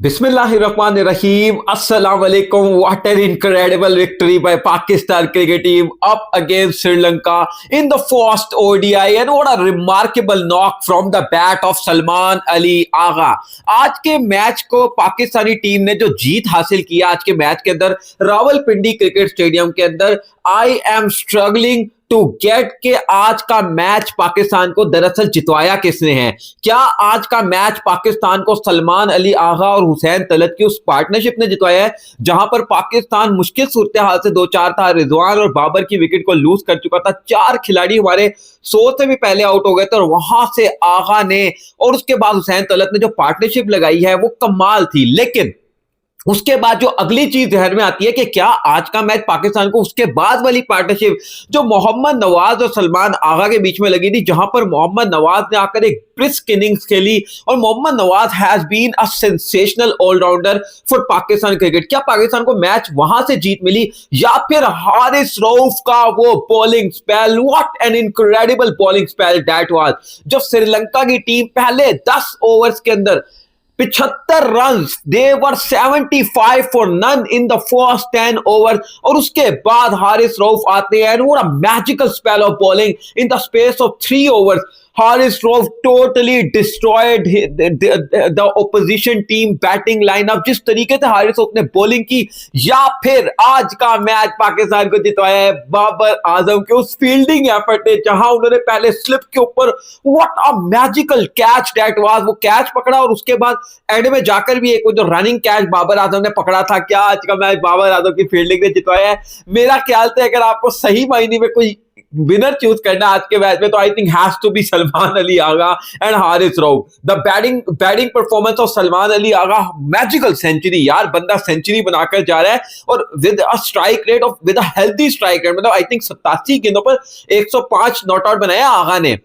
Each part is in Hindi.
Bismillahirrahmanirrahim. Assalamu alaikum. What an incredible victory by Pakistan cricket team up against Sri Lanka in the first ODI, and what a remarkable knock from the bat of Salman Ali Agha. आज के मैच को पाकिस्तानी टीम ने जो जीत हासिल किया आज के मैच के अंदर रावलपिंडी क्रिकेट स्टेडियम के अंदर, I am struggling to get के आज का मैच पाकिस्तान को दरअसल जितवाया किसने है। क्या आज का मैच पाकिस्तान को सलमान अली आगा और हुसैन तलत की उस पार्टनरशिप ने जितवाया है, जहां पर पाकिस्तान मुश्किल सूरत हाल से 2-4 था, रिजवान और बाबर की विकेट को लूज कर चुका था, 4 खिलाड़ी हमारे 100 से भी पहले आउट हो गए थे, और वहां से आगा ने और उसके बाद हुसैन तलत ने जो पार्टनरशिप लगाई है वो कमाल थी। लेकिन उसके बाद जो अगली चीज ध्यान में आती है कि क्या आज का मैच पाकिस्तान को उसके बाद वाली पार्टनरशिप जो मोहम्मद नवाज और सलमान आगा के बीच में लगी थी, जहां पर मोहम्मद नवाज ने आकर एक ब्रिस्क इनिंग्स खेली, और Mohammad Nawaz has been a sensational allrounder for Pakistan cricket. क्या पाकिस्तान को मैच वहां से जीत मिली, या फिर हारिस रऊफ का वो bowling spell, what an incredible bowling spell that was, जब श्रीलंका की टीम पहले 10 ओवर्स के अंदर 75 run, they were 75 for none in the first 10 over, और उसके बाद हारिस रऊफ आते हैं, what a magical spell of bowling in the space of 3 overs. Haris Rauf totally destroyed the opposition team batting lineup. जिस तरीके से हारिस रऊफ ने बॉलिंग की, या फिर आज का मैच पाकिस्तान को जितवाया है बाबर आजम के उस फील्डिंग एफर्ट ने, जहां उन्होंने पहले स्लिप के ऊपर what a magical catch that was, वो कैच पकड़ा, और उसके बाद एंड में जाकर भी एक वो जो रनिंग कैच बाबर आजम ने पकड़ा था। क्या आज का मैच बाबर आजम की फील्डिंग ने जितवाया है। मेरा ख्याल से अगर आपको सही मायने में कोई विनर चूज करना आज के मैच में, तो I think has to be Salman Ali Agha and Haris Rauf. The batting performance of Salman Ali Agha, magical century यार, बंदा सेंचुरी बनाकर जा रहा है, और with a strike rate of with a healthy strike rate, मतलब आई थिंक 87 गेंदों पर 105 नॉट आउट बनाया आगा ने।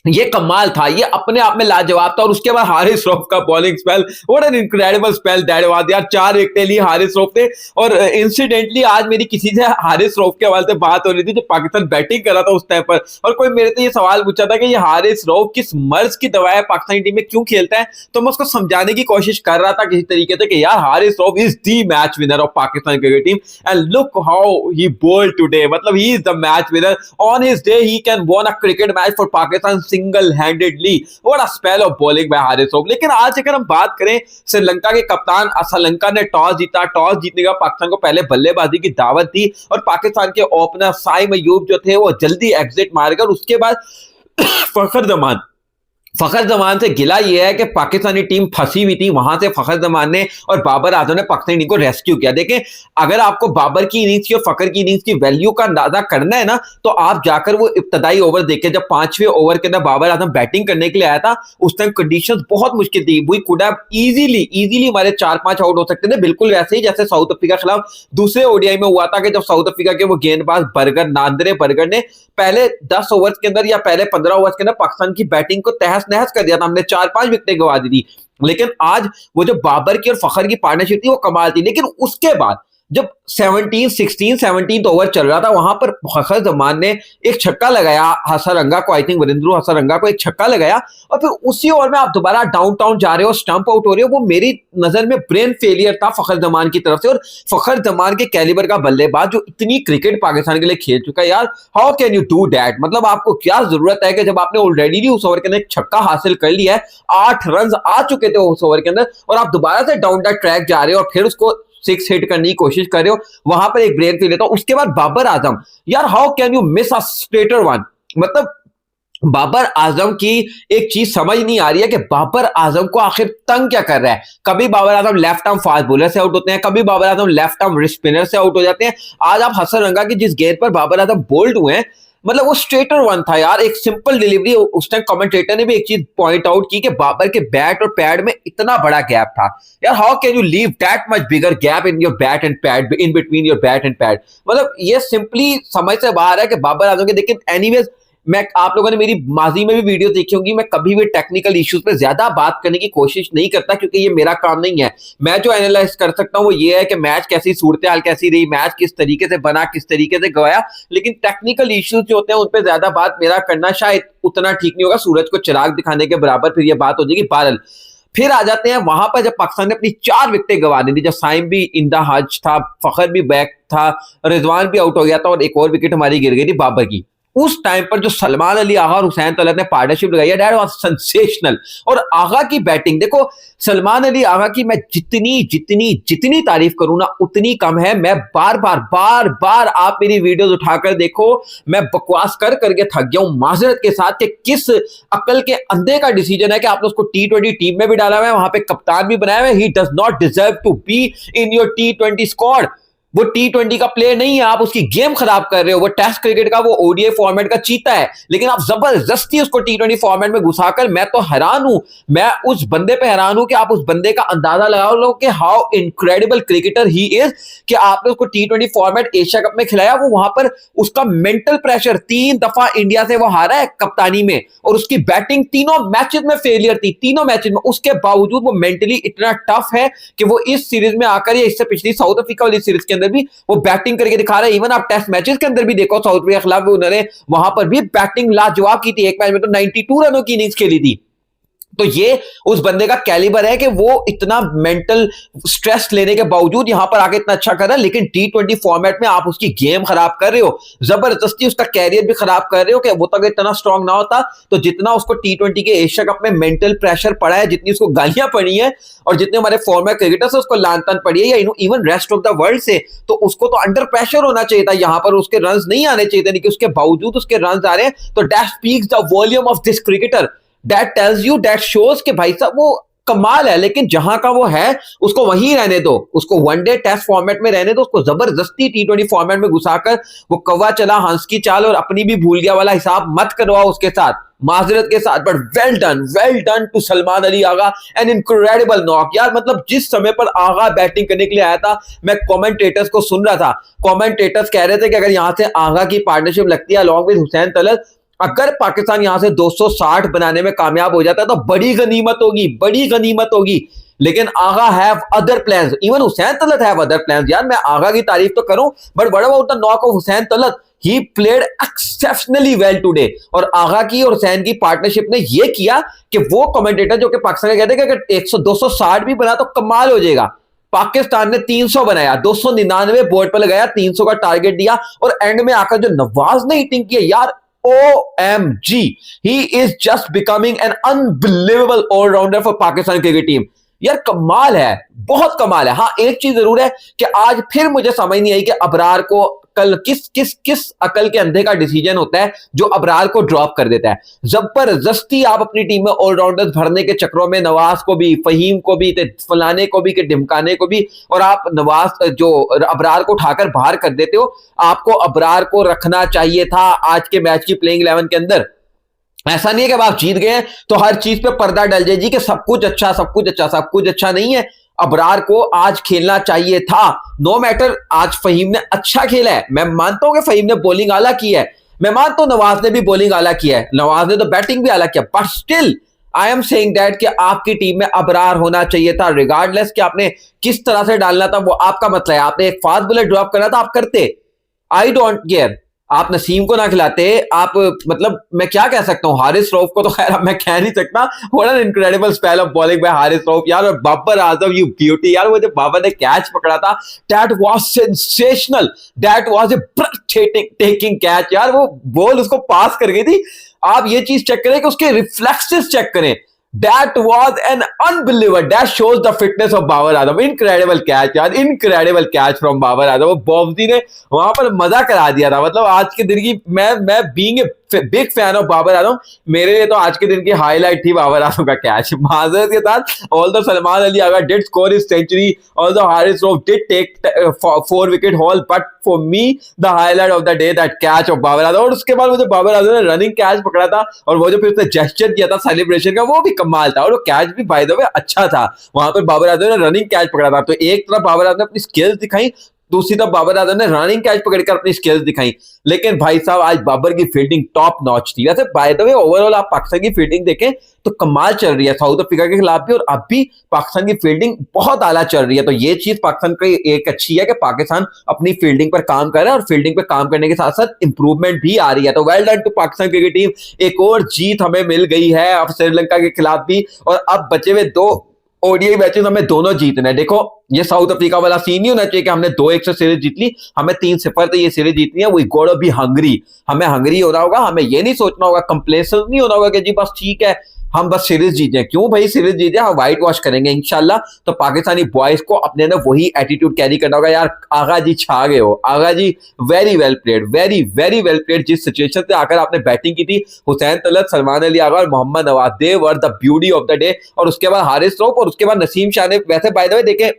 ये कमाल था, ये अपने आप में लाजवाब था। और उसके बाद हारिस रऊफ का bowling spell, what an incredible spell that was यार। 4 विकेटें ली हारिस रऊफ ने, और इंसिडेंटली आज मेरी किसी से हारिस रऊफ के हवाले से बात हो रही थी जो पाकिस्तान बैटिंग कर रहा था उस टाइम पर, और कोई मेरे से ये सवाल पूछा था कि ये हारिस रऊफ किस मर्ज की दवा है, पाकिस्तानी टीम में क्यों खेलता है। तो मैं उसको समझाने की कोशिश कर रहा था किसी तरीके से कि यार Haris Rauf is the match winner of Pakistan cricket team, and look how he bowled today, मतलब he is the match winner on his day, he can won a cricket match for Pakistan single handedly. What a spell of bowling by Haris Rauf. लेकिन आज अगर हम बात करें श्रीलंका के कप्तान, श्रीलंका ने टॉस जीता, टॉस जीतने का पाकिस्तान को पहले बल्लेबाजी की दावत दी, और पाकिस्तान के ओपनर साइम अयूब जो थे वो जल्दी एग्जिट मार गए। उसके बाद फखर जमान से गिला यह है कि पाकिस्तानी टीम फंसी हुई थी, वहां से फखर जमान ने और बाबर आजम ने पाकिस्तानी टीम को रेस्क्यू किया। देखें, अगर आपको बाबर की इनिंग्स की और फखर की इनिंग्स की वैल्यू का अंदाजा करना है ना, तो आप जाकर वो इब्तदाई ओवर देखें, जब 5वें ओवर के अंदर बाबर आजम बैटिंग करने के लिए आया था, उस टाइम कंडीशंस बहुत मुश्किल थी। वी कुड हैव इजीली हमारे 4-5 आउट हो सकते थे, बिल्कुल वैसे ही जैसे साउथ अफ्रीका के खिलाफ दूसरे ओडीआई में हुआ था, कि जब साउथ अफ्रीका के वो गेंदबाज नांदरे बर्गर ने पहले 10 ओवर्स के अंदर या पहले 15 ओवर्स के अंदर पाकिस्तान की बैटिंग को तहस नहस कर दिया था, हमने 4-5 विकेटें गंवा दी थी। लेकिन आज वो जो बाबर की और फखर की पार्टनरशिप थी वो कमाल थी। लेकिन उसके बाद जब 17 ओवर चल रहा था, वहां पर फखर जमान ने एक छक्का लगाया हसरंगा को, आई थिंक वरिंद्र हसरंगा को एक छक्का लगाया, और फिर उसी ओवर में आप दोबारा डाउन जा रहे हो, स्टंप आउट हो रहे हो। वो मेरी नजर में ब्रेन फेलियर था फखर जमान की तरफ से, और फखर जमान के कैलिबर का बल्लेबाज जो इतनी क्रिकेट पाकिस्तान के लिए खेल चुका है यार, how can you do that. मतलब आपको क्या जरूरत है कि जब आपने ऑलरेडी उस ओवर के अंदर एक छक्का हासिल कर लिया है, 8 रन आ चुके थे उस ओवर के अंदर, और आप दोबारा से डाउन द ट्रैक जा रहे हो और फिर उसको 6 हिट करने की कोशिश कर रहे हो, वहां पर एक ब्रेन फील लेता हूं। उसके बाद बाबर आजम, यार how can you miss a straighter one. मतलब बाबर आजम की एक चीज समझ नहीं आ रही है कि बाबर आजम को आखिर तंग क्या कर रहा है। कभी Babar Azam left arm fast bowler से आउट होते हैं, कभी Babar Azam left arm wrist spinner से आउट हो जाते हैं। आज आप हसरंगा की जिस गेंद पर बाबर आजम बोल्ड हुए हैं, मतलब वो स्ट्रेटर वन था यार, एक सिंपल डिलीवरी। उस टाइम कमेंटेटर ने भी एक चीज पॉइंट आउट की कि बाबर के बैट और पैड में इतना बड़ा गैप था। यार how can you leave that much bigger gap in your bat and pad, in between your bat and pad. मतलब ये सिंपली समझ से बाहर है कि बाबर आजम के। लेकिन एनीवेज, मैं आप लोगों ने मेरी माजी में भी वीडियो देखी होंगी, मैं कभी भी टेक्निकल इश्यूज पे ज्यादा बात करने की कोशिश नहीं करता, क्योंकि ये मेरा काम नहीं है। मैं जो एनालाइज कर सकता हूँ वो ये है कि मैच कैसी सूरत हाल कैसी रही, मैच किस तरीके से बना, किस तरीके से गवाया। लेकिन टेक्निकल इश्यूज जो होते हैं उन पर ज्यादा बात मेरा करना शायद उतना ठीक नहीं होगा, सूरज को चिराग दिखाने के बराबर फिर ये बात हो जाएगी। बहरहाल फिर आ जाते हैं वहां पर जब पाकिस्तान ने अपनी 4 विकेटें गंवा दी थी, जब साइम भी इन द हज था, फखर भी बैक था, रिजवान भी आउट हो गया था और एक और विकेट हमारी गिर गई थी बाबर की। उस टाइम पर जो सलमान अली आगा और हुसैन तलत ने पार्टनरशिप लगाई है, दैट वाज सेंसेशनल। और आगा की बैटिंग देखो, सलमान अली आगा की मैं जितनी जितनी जितनी तारीफ करूं ना उतनी कम है। मैं बार बार आप मेरी वीडियोस उठाकर देखो, मैं बकवास कर करके थक गया हूं माजरत के साथ कि किस अकल के अंधे का डिसीजन है कि आपने उसको T20 टीम में भी डाला हुआ है, वहां पे कप्तान भी बनाया हुआ है। He does not deserve to be in your T20 squad. वो T20 का प्लेयर नहीं है, आप उसकी गेम खराब कर रहे हो। वो टेस्ट क्रिकेट का, वो ओडीआई फॉर्मेट का चीता है, लेकिन आप जबरदस्ती उसको T20 फॉर्मेट में घुसाकर, मैं तो हैरान हूं, मैं उस बंदे पे हैरान हूं कि आप उस बंदे का अंदाजा लगाओ लो कि how incredible cricketer he is, कि आपने उसको T20 फॉर्मेट एशिया कप में खिलाया। वो वहां पर उसका मेंटल प्रेशर, 3 दफा इंडिया से वो हारा है कप्तानी में, और उसकी बैटिंग तीनों मैचेस में फेलियर थी, तीनों मैचेस में। उसके बावजूद वो मेंटली इतना टफ है कि वो इस सीरीज में आकर, या इससे पिछली साउथ अफ्रीका वाली सीरीज के अंदर भी वो बैटिंग करके दिखा रहे हैं। इवन आप टेस्ट मैचेस के अंदर भी देखो, साउथ अफ्रीका के खिलाफ उन्होंने वहां पर भी बैटिंग लाजवाब की थी। एक मैच में तो 92 रनों की इनिंग्स खेली थी। तो ये उस बंदे का कैलिबर है कि वो इतना मेंटल स्ट्रेस लेने के बावजूद यहां पर आके इतना अच्छा कर रहा है, लेकिन T20 फॉर्मेट में आप उसकी गेम खराब कर रहे हो, जबरदस्ती उसका कैरियर भी खराब कर रहे हो। कि वो तो अगर इतना स्ट्रांग ना होता तो जितना उसको T20 के एशिया कप में मेंटल प्रेशर पड़ा है, जितनी उसको गालियां पड़ी हैं, और जितने हमारे फॉर्मर क्रिकेटर्स से उसको लान तान पड़ी है, या even rest of the world से, तो उसको तो अंडर प्रेशर होना चाहिए था। यहां पर उसके रन नहीं आने चाहिए थे, लेकिन उसके बावजूद उसके रन आ रहे हैं। तो that speaks the volume of this cricketer, that tells you, that shows कि भाई साहब वो कमाल है। लेकिन जहां का वो है उसको वहीं रहने दो, उसको वनडे टेस्ट फॉर्मेट में रहने दो, उसको जबरदस्ती T20 फॉर्मेट में घुसाकर वो कौवा चला हंस की चाल और अपनी भी भूल गया वाला हिसाब मत करवाओ उसके साथ, माजरत के साथ। But well done to Salman Ali Agha, an incredible knock यार। मतलब जिस समय पर आगा बैटिंग करने के लिए आया था, मैं कमेंटेटर्स को सुन रहा था, कमेंटेटर्स कह रहे थे कि अगर यहां से आगा की पार्टनरशिप लगती है अलॉन्ग विद हुसैन तलत, अगर पाकिस्तान यहां से 260 बनाने में कामयाब हो जाता है तो बड़ी गनीमत होगी, बड़ी गनीमत होगी। लेकिन Agha have other plans, even Hussain Talat have other plans. यार मैं आगा की तारीफ तो करूं, but what about the knock of Hussain Talat? He played exceptionally well today. और आगा की और हुसैन की पार्टनरशिप ने यह किया कि वो कमेंटेटर जो कि पाकिस्तान के कहते हैं कि अगर 260 भी बना तो कमाल हो जाएगा, पाकिस्तान ने 300 बनाया, 299 बोर्ड पर लगाया, 300 का टारगेट दिया, और एंड में आकर जो नवाज ने हिटिंग की है यार, OMG, he is just becoming an unbelievable all-rounder for Pakistan cricket team। यार कमाल है, बहुत कमाल है। हाँ एक चीज जरूर है कि आज फिर मुझे समझ नहीं आई कि अबरार को कल किस अकल के अंधे का डिसीजन होता है जो अबरार को ड्रॉप कर देता है। जबरदस्ती आप अपनी टीम में ऑलराउंडर्स भरने के चक्रों में नवाज को भी, फहीम को भी, फलाने को भी, के ढिमकाने को भी, और आप नवाज जो अबरार को उठाकर बाहर कर देते हो। आपको अबरार को रखना चाहिए था आज के मैच की प्लेइंग 11 के अंदर। ऐसा नहीं है कि आप जीत गए तो हर चीज पे पर्दा डल जाए जी कि सब कुछ अच्छा, सब कुछ अच्छा, सब कुछ अच्छा नहीं है। अबरार को आज खेलना चाहिए था, नो मैटर। आज फहीम ने अच्छा खेला है, मैं मानता हूं कि फहीम ने बॉलिंग आला की है, मैं मानता हूं नवाज ने भी बॉलिंग आला किया है, नवाज ने तो बैटिंग भी आला किया, but still I am saying that कि आपकी टीम में अबरार होना चाहिए था। रिगार्डलेस कि आपने किस तरह से डालना था वो आपका मतलब है। आपने एक फास्ट बॉलर ड्रॉप करना था, आप करते, आई डोंट केयर। आप नसीम को ना खिलाते, आप मतलब मैं क्या कह सकता हूं, हारिस रऊफ को तो खैर मैं कह नहीं सकता। What an incredible spell of bowling by Haris Rauf यार। और बाबर आजम, यू ब्यूटी यार, वो जब बाबर ने कैच पकड़ा था, that was sensational, that was a ब्रेथटेकिंग catch यार। वो बॉल उसको पास कर गई थी। आप ये चीज चेक करें कि उसके रिफ्लेक्सेस चेक करें, that was an unbelievable, that shows the fitness of Babar Azam. incredible catch यार, incredible catch from Babar Azam. वो बॉब्जी ने वहां पर मजा करा दिया था। मतलब आज के दिन की मैं being a big fan of Babar Azam, मेरे लिए तो आज के दिन की हाईलाइट थी बाबर आजम का कैच। माजरत के साथ ऑल्दो सलमान अली अगर did score his century, although Haris Rauf did take 4 wicket haul, but for me the highlight of the day that catch of Babar Azam. और उसके बाद मुझे बाबर आजम ने रनिंग कैच पकड़ा था, और वो जो फिर उसने जेस्चर किया था सेलिब्रेशन का, वो भी कमाल था। और वो कैच भी बाय द वे अच्छा था, वहां पर बाबर आजम ने रनिंग कैच पकड़ा था। तो एक तरफ बाबर आजम ने अपनी स्किल्स दिखाई, दूसरी तरफ बाबर आजम ने रनिंग कैच पकड़कर अपनी स्किल्स दिखाई। लेकिन भाई साहब आज बाबर की फील्डिंग टॉप नॉच थी। वैसे बाय द वे ओवरऑल आप पाकिस्तान की फील्डिंग देखें तो कमाल चल रही है साउथ अफ्रीका के खिलाफ भी, और अब भी पाकिस्तान की फील्डिंग बहुत आला चल रही है। तो ये चीज पाकिस्तान की एक अच्छी है कि पाकिस्तान अपनी फील्डिंग पर काम कर रहा है और फील्डिंग पर काम करने के साथ साथ इंप्रूवमेंट भी आ रही है। तो well done to Pakistan cricket team, एक और जीत हमें मिल गई है अब श्रीलंका के खिलाफ भी, और अब बचे हुए 2 ओडीआई मैचेस हमें दोनों जीतने हैं। देखो ये साउथ अफ्रीका वाला सीन नहीं होना चाहिए कि हमने 2-1 से सीरीज जीत ली, हमें 3-0 से ये सीरीज जीतनी है। We got to be hungry, हमें हंग्री होना होगा, हमें ये नहीं सोचना होगा, कंप्लेसेंट नहीं होना होगा कि जी बस ठीक है हम बस सीरीज जीते। क्यों भाई सीरीज जीते, हम व्हाइट वॉश करेंगे इंशाल्लाह। तो पाकिस्तानी बॉयज को अपने अंदर वही एटीट्यूड कैरी करना होगा। यार आगा जी छा गए हो, Agha ji very well played, very very well played. जिस सिचुएशन से आकर आपने बैटिंग की थी, हुसैन तलत, सलमान अली आगा और Mohammad Nawaz, they were the beauty of the day. और उसके बाद हारिस रऊफ और उसके बाद नसीम शाह ने, वैसे बाय द वे देखें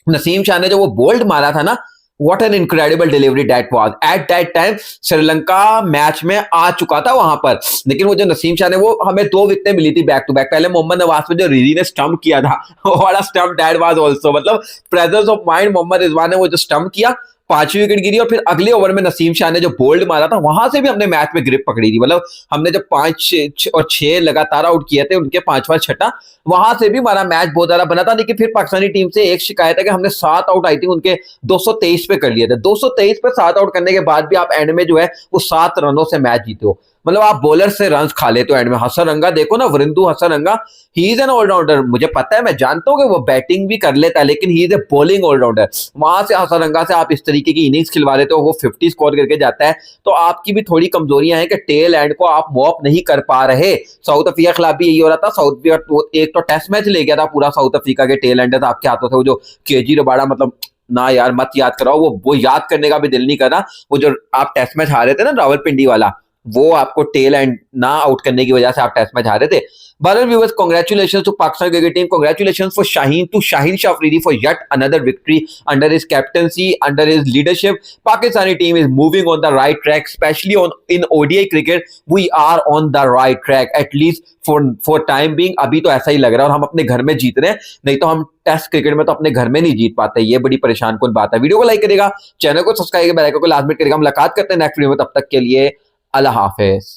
नसीम शाह ने जो वो बोल्ड मारा था ना, what an incredible delivery that was at that time। Sri Lanka match में आ चुका था वहां पर, लेकिन वो जो नसीम शाह ने, वो हमें 2 विकेटें मिली थी बैक टू बैक। पहले मोहम्मद नवाज पे जो रिजी ने स्टंप किया था, वाला स्टंप दैट वाज आल्सो, मतलब presence of mind Mohammad Rizwan ने वो जो स्टंप किया, 5वीं विकेट गिरी। और फिर अगले ओवर में नसीम शाह ने जो बोल्ड मारा था, वहां से भी हमने मैच में ग्रिप पकड़ी थी। मतलब हमने जब 5 और 6 लगातार आउट किए थे, उनके 5वां छठा, वहां से भी हमारा मैच बहुत ज्यादा बना था। लेकिन फिर पाकिस्तानी टीम से एक शिकायत है कि हमने 7 आउट आई थिंक उनके 223 पे कर लिए थे। 223 पे 7 आउट करने के बाद भी आप एंड में जो है वो 7 रनों से मैच जीते हो। मतलब आप बॉलर से रन खा लेते हो एंड में। हसरंगा देखो ना, Wanindu Hasaranga, he is an allrounder. मुझे पता है, मैं जानता हूं कि वो बैटिंग भी कर लेता है, लेकिन he is a bowling allrounder. वहां से हसरंगा से आप इस तरीके की इनिंग्स खिलवा लेते हो, वो 50 स्कोर करके जाता है। तो आपकी भी थोड़ी कमजोरियां हैं कि टेल एंड को आप मॉप नहीं कर पा रहे। साउथ अफ्रीका के खिलाफ भी यही हो रहा था। साउथ अफ्रीका एक तो टेस्ट मैच ले गया था पूरा साउथ अफ्रीका के टेल एंडर्स आपके हाथों से। वो जो केजी रबाड़ा, मतलब ना यार मत याद कराओ, वो याद करने का भी दिल नहीं कर रहा। वो जो आप टेस्ट मैच हारे थे ना रावलपिंडी वाला, वो आपको टेल एंड ना आउट करने की वजह से आप टेस्ट मैच हारे थे। Bharat viewers, congratulations to Pakistan cricket team. Congratulations for Shaheen Shah Afridi for yet another victory under his captaincy, under his leadership. Pakistani team is moving on the right track, especially in ODI cricket. We are on the right track, at least for time being. अभी तो ऐसा ही लग रहा है, और हम अपने घर में जीत रहे हैं। नहीं तो हम टेस्ट क्रिकेट में तो अपने घर में नहीं जीत पाते। ये बड़ी परेशान कुन बात है। वीडियो को लाइक करेगा, चैनल को सब्सक्राइब करेगा, बेल आइकन को लाजमी करेगा। मुलाकात करते हैं नेक्स्ट वीडियो में, तब तक के लिए अल्लाह हाफिज।